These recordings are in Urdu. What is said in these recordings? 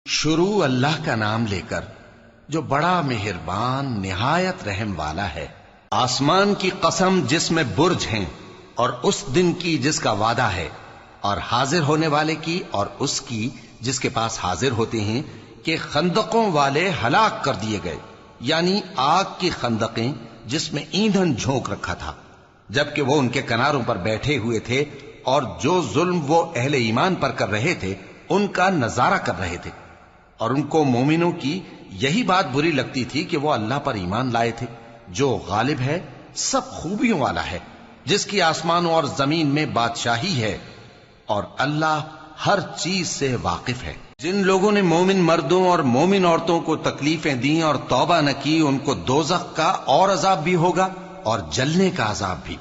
شروع اللہ کا نام لے کر جو بڑا مہربان نہایت رحم والا ہے۔ آسمان کی قسم جس میں برج ہیں، اور اس دن کی جس کا وعدہ ہے، اور حاضر ہونے والے کی اور اس کی جس کے پاس حاضر ہوتے ہیں، کہ خندقوں والے ہلاک کر دیے گئے، یعنی آگ کی خندقیں جس میں ایندھن جھونک رکھا تھا، جبکہ وہ ان کے کناروں پر بیٹھے ہوئے تھے اور جو ظلم وہ اہل ایمان پر کر رہے تھے ان کا نظارہ کر رہے تھے، اور ان کو مومنوں کی یہی بات بری لگتی تھی کہ وہ اللہ پر ایمان لائے تھے جو غالب ہے، سب خوبیوں والا ہے، جس کی آسمانوں اور زمین میں بادشاہی ہے، اور اللہ ہر چیز سے واقف ہے۔ جن لوگوں نے مومن مردوں اور مومن عورتوں کو تکلیفیں دیں اور توبہ نہ کی، ان کو دوزخ کا اور عذاب بھی ہوگا اور جلنے کا عذاب بھی،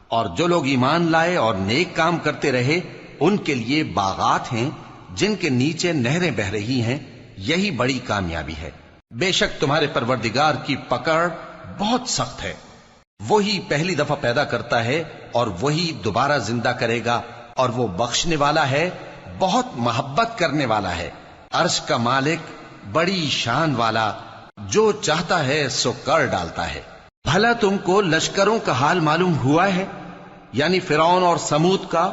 اور جو لوگ ایمان لائے اور نیک کام کرتے رہے ان کے لیے باغات ہیں جن کے نیچے نہریں بہ رہی ہیں، یہی بڑی کامیابی ہے۔ بے شک تمہارے پروردگار کی پکڑ بہت سخت ہے، وہی پہلی دفعہ پیدا کرتا ہے اور وہی دوبارہ زندہ کرے گا، اور وہ بخشنے والا ہے، بہت محبت کرنے والا ہے۔ عرش کا مالک، بڑی شان والا، جو چاہتا ہے سو کر ڈالتا ہے۔ بھلا تم کو لشکروں کا حال معلوم ہوا ہے، یعنی فرعون اور سمود کا؟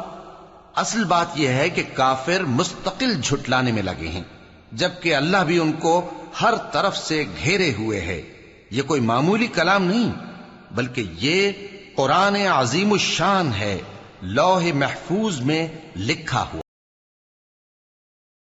اصل بات یہ ہے کہ کافر مستقل جھٹلانے میں لگے ہیں، جبکہ اللہ بھی ان کو ہر طرف سے گھیرے ہوئے ہے۔ یہ کوئی معمولی کلام نہیں، بلکہ یہ قرآن عظیم الشان ہے، لوح محفوظ میں لکھا ہوا۔